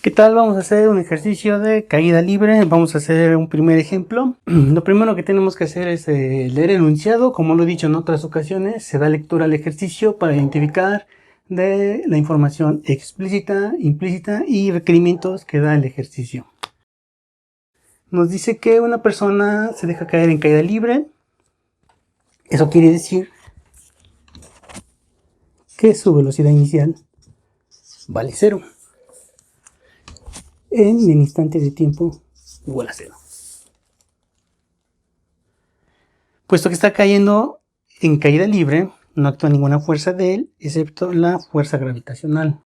¿Qué tal? Vamos a hacer un ejercicio de caída libre. Vamos a hacer un primer ejemplo. Lo primero que tenemos que hacer es leer el enunciado. Como lo he dicho en otras ocasiones, se da lectura al ejercicio para identificar de la información explícita, implícita y requerimientos que da el ejercicio. Nos dice que una persona se deja caer en caída libre. Eso quiere decir que su velocidad inicial vale 0. En el instante de tiempo igual a 0. Puesto que está cayendo en caída libre, no actúa ninguna fuerza de él, excepto la fuerza gravitacional.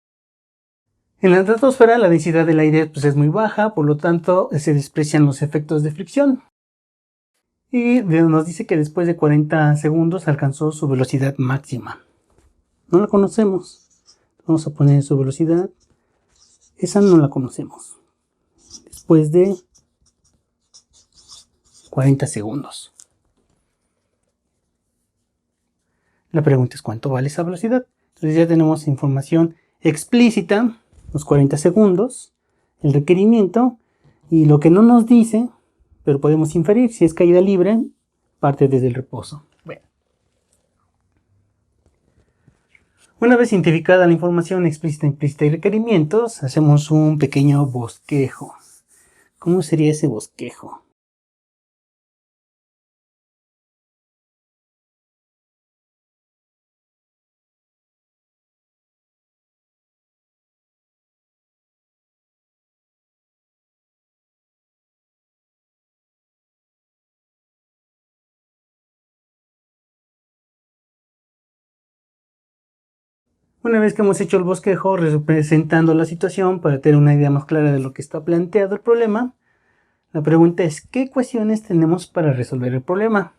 En la estratosfera la densidad del aire es muy baja, por lo tanto se desprecian los efectos de fricción. Y nos dice que después de 40 segundos alcanzó su velocidad máxima. No la conocemos. Vamos a poner su velocidad. Esa no la conocemos. Después de 40 segundos. La pregunta es ¿cuánto vale esa velocidad? Entonces ya tenemos información explícita, los 40 segundos, el requerimiento y lo que no nos dice, pero podemos inferir si es caída libre, parte desde el reposo. Bueno. Una vez identificada la información explícita, implícita y requerimientos, hacemos un pequeño bosquejo. ¿Cómo sería ese bosquejo? Una vez que hemos hecho el bosquejo representando la situación para tener una idea más clara de lo que está planteado el problema, la pregunta es ¿qué ecuaciones tenemos para resolver el problema?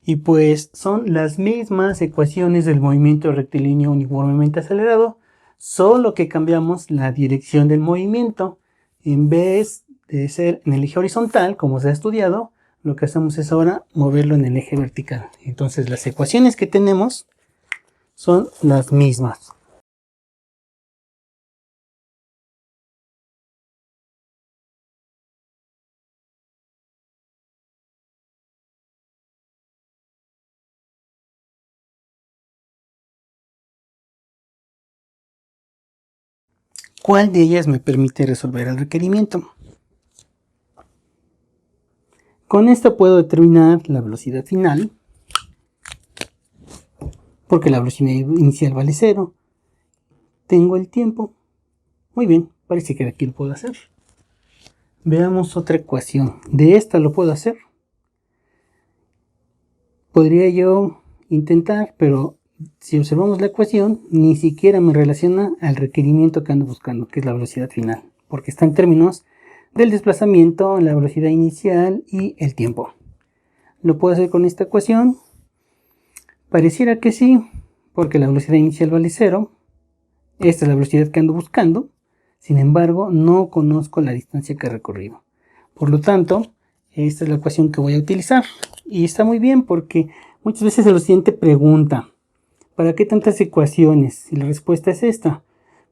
Y pues son las mismas ecuaciones del movimiento rectilíneo uniformemente acelerado, solo que cambiamos la dirección del movimiento. En vez de ser en el eje horizontal, como se ha estudiado, lo que hacemos es ahora moverlo en el eje vertical. Entonces las ecuaciones que tenemos son las mismas. ¿Cuál de ellas me permite resolver el requerimiento? Con esto puedo determinar la velocidad final, porque la velocidad inicial vale 0. Tengo el tiempo. Muy bien, parece que de aquí lo puedo hacer. Veamos otra ecuación. De esta lo puedo hacer. Podría yo intentar, pero si observamos la ecuación, ni siquiera me relaciona al requerimiento que ando buscando, que es la velocidad final, porque está en términos del desplazamiento, la velocidad inicial y el tiempo. ¿Lo puedo hacer con esta ecuación? Pareciera que sí, porque la velocidad inicial vale 0. Esta es la velocidad que ando buscando. Sin embargo, no conozco la distancia que he recorrido. Por lo tanto, esta es la ecuación que voy a utilizar. Y está muy bien porque muchas veces el estudiante pregunta, ¿para qué tantas ecuaciones? Y la respuesta es esta.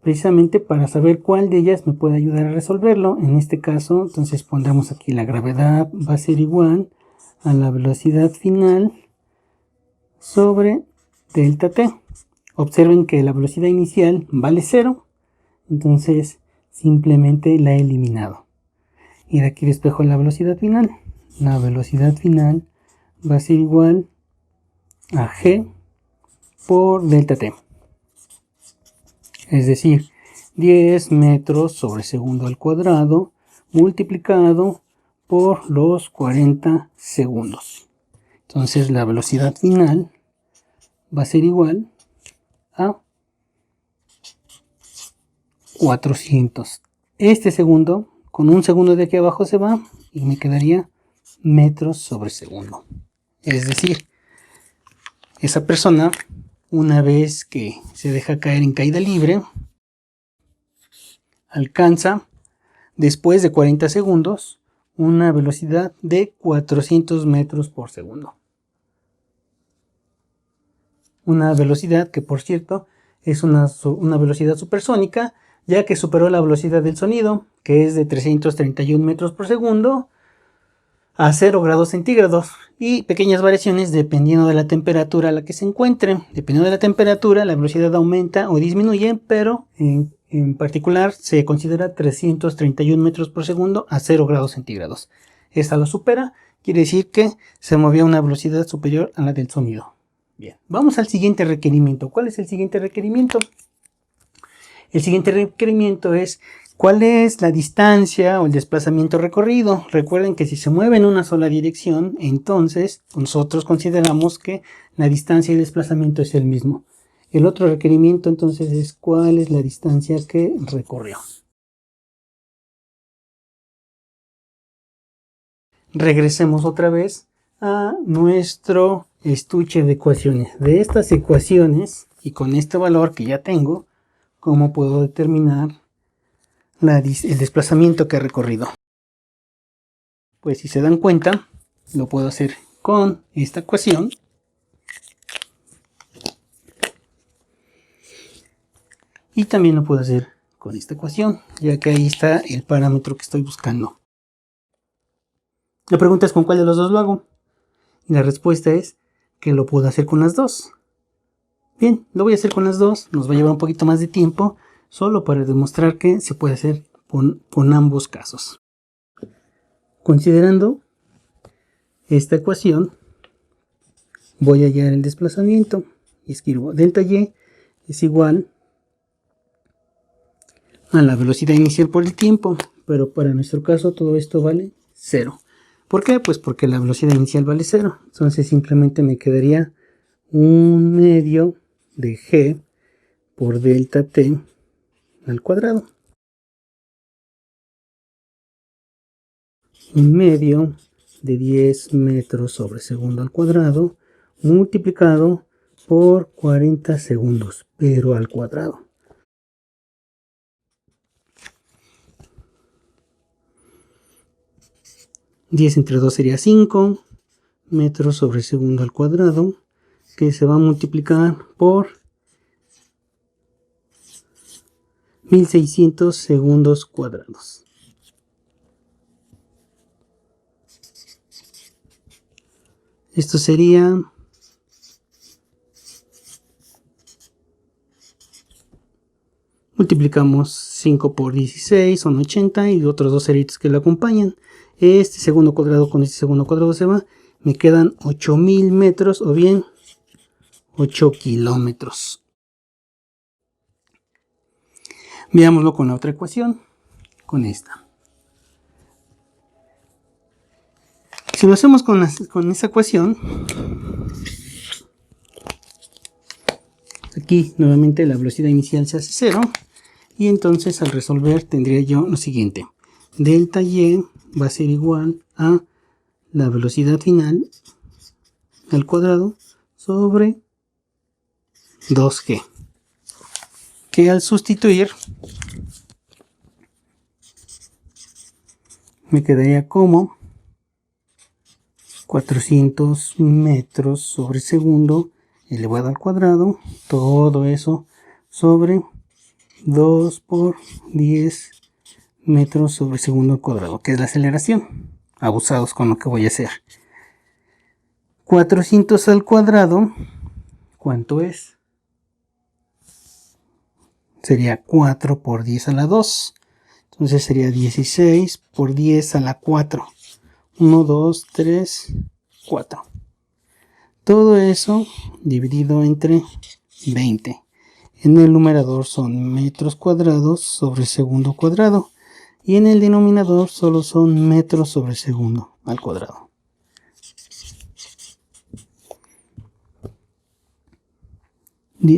Precisamente para saber cuál de ellas me puede ayudar a resolverlo. En este caso, entonces pondremos aquí la gravedad va a ser igual a la velocidad final sobre delta t. Observen que la velocidad inicial vale 0. Entonces simplemente la he eliminado. Y de aquí despejo la velocidad final. La velocidad final va a ser igual a g por delta t. Es decir, 10 metros sobre segundo al cuadrado multiplicado por los 40 segundos. Entonces la velocidad final va a ser igual a 400. Este segundo, con un segundo de aquí abajo se va y me quedaría metros sobre segundo. Es decir, esa persona, una vez que se deja caer en caída libre, alcanza, después de 40 segundos, una velocidad de 400 metros por segundo. Una velocidad que, por cierto, es una velocidad supersónica, ya que superó la velocidad del sonido, que es de 331 metros por segundo, a 0 grados centígrados, y pequeñas variaciones dependiendo de la temperatura a la que se encuentre. Dependiendo de la temperatura, la velocidad aumenta o disminuye, pero en particular se considera 331 metros por segundo a 0 grados centígrados. Esta lo supera, quiere decir que se movió a una velocidad superior a la del sonido. Bien, vamos al siguiente requerimiento. ¿Cuál es el siguiente requerimiento? El siguiente requerimiento es ¿cuál es la distancia o el desplazamiento recorrido? Recuerden que si se mueve en una sola dirección, entonces nosotros consideramos que la distancia y el desplazamiento es el mismo. El otro requerimiento entonces es ¿cuál es la distancia que recorrió? Regresemos otra vez a nuestro estuche de ecuaciones. De estas ecuaciones y con este valor que ya tengo, ¿cómo puedo determinar el desplazamiento que ha recorrido? Pues si se dan cuenta, lo puedo hacer con esta ecuación. Y también lo puedo hacer con esta ecuación, ya que ahí está el parámetro que estoy buscando. La pregunta es ¿con cuál de los dos lo hago? Y la respuesta es que lo puedo hacer con las dos. Bien, lo voy a hacer con las dos, nos va a llevar un poquito más de tiempo, solo para demostrar que se puede hacer con ambos casos. Considerando esta ecuación, voy a hallar el desplazamiento y escribo delta y es igual a la velocidad inicial por el tiempo, pero para nuestro caso todo esto vale 0. ¿Por qué? Pues porque la velocidad inicial vale 0, entonces simplemente me quedaría 1/2 de g por delta t al cuadrado. 1/2 de 10 metros sobre segundo al cuadrado multiplicado por 40 segundos, pero al cuadrado. $10 entre 2 sería 5 metros sobre segundo al cuadrado, que se va a multiplicar por 1600 segundos cuadrados. Esto sería multiplicamos 5 por 16, son 80 y otros dos ceritos que lo acompañan. Este segundo cuadrado con este segundo cuadrado se va. Me quedan 8000 metros o bien 8 kilómetros. Veámoslo con la otra ecuación, con esta. Si lo hacemos con esta ecuación, aquí nuevamente la velocidad inicial se hace 0. Y entonces al resolver tendría yo lo siguiente. Delta y va a ser igual a la velocidad final al cuadrado sobre 2g. Que al sustituir me quedaría como 400 metros sobre segundo elevado al cuadrado. Todo eso sobre 2 por 10 metros sobre segundo al cuadrado, que es la aceleración. Abusados con lo que voy a hacer. 400 al cuadrado, ¿cuánto es? Sería 4 por 10 a la 2. Entonces sería 16 por 10 a la 4. 1, 2, 3, 4. Todo eso dividido entre 20. En el numerador son metros cuadrados sobre segundo cuadrado. Y en el denominador solo son metros sobre segundo al cuadrado.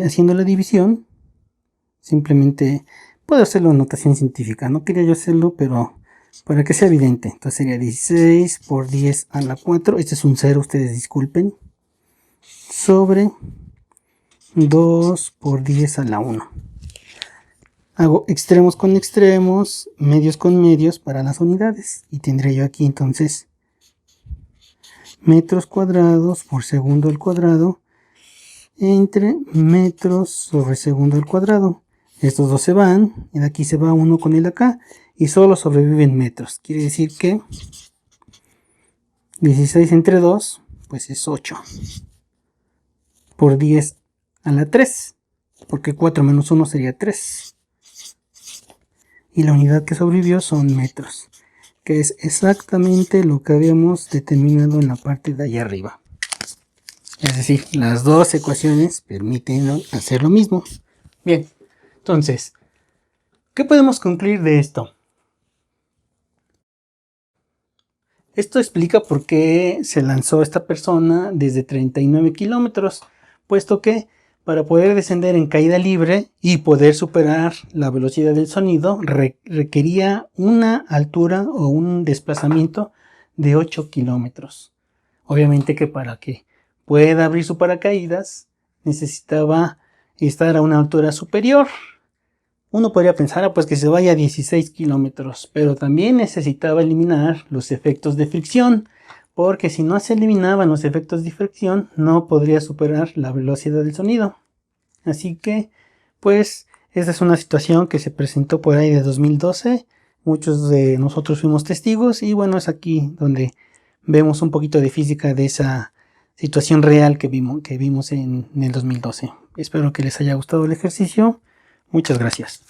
Haciendo la división, simplemente puedo hacerlo en notación científica. No quería yo hacerlo, pero para que sea evidente. Entonces sería 16 por 10 a la 4. Este es un 0, ustedes disculpen. Sobre 2 por 10 a la 1. Hago extremos con extremos, medios con medios para las unidades. Y tendré yo aquí entonces metros cuadrados por segundo al cuadrado entre metros sobre segundo al cuadrado. Estos dos se van, y de aquí se va uno con el de acá, y solo sobreviven metros. Quiere decir que 16 entre 2, pues es 8. Por 10 a la 3, porque 4 menos 1 sería 3. Y la unidad que sobrevivió son metros, que es exactamente lo que habíamos determinado en la parte de allá arriba. Es decir, las dos ecuaciones permiten hacer lo mismo. Bien, entonces, ¿qué podemos concluir de esto? Esto explica por qué se lanzó esta persona desde 39 kilómetros, puesto que para poder descender en caída libre y poder superar la velocidad del sonido requería una altura o un desplazamiento de 8 kilómetros. Obviamente que para que pueda abrir su paracaídas necesitaba estar a una altura superior. Uno podría pensar pues que se vaya a 16 kilómetros, pero también necesitaba eliminar los efectos de fricción, porque si no se eliminaban los efectos de fricción no podría superar la velocidad del sonido. Así que pues esta es una situación que se presentó por ahí de 2012, muchos de nosotros fuimos testigos y bueno, es aquí donde vemos un poquito de física de esa situación real que vimos en el 2012. Espero que les haya gustado el ejercicio. Muchas gracias.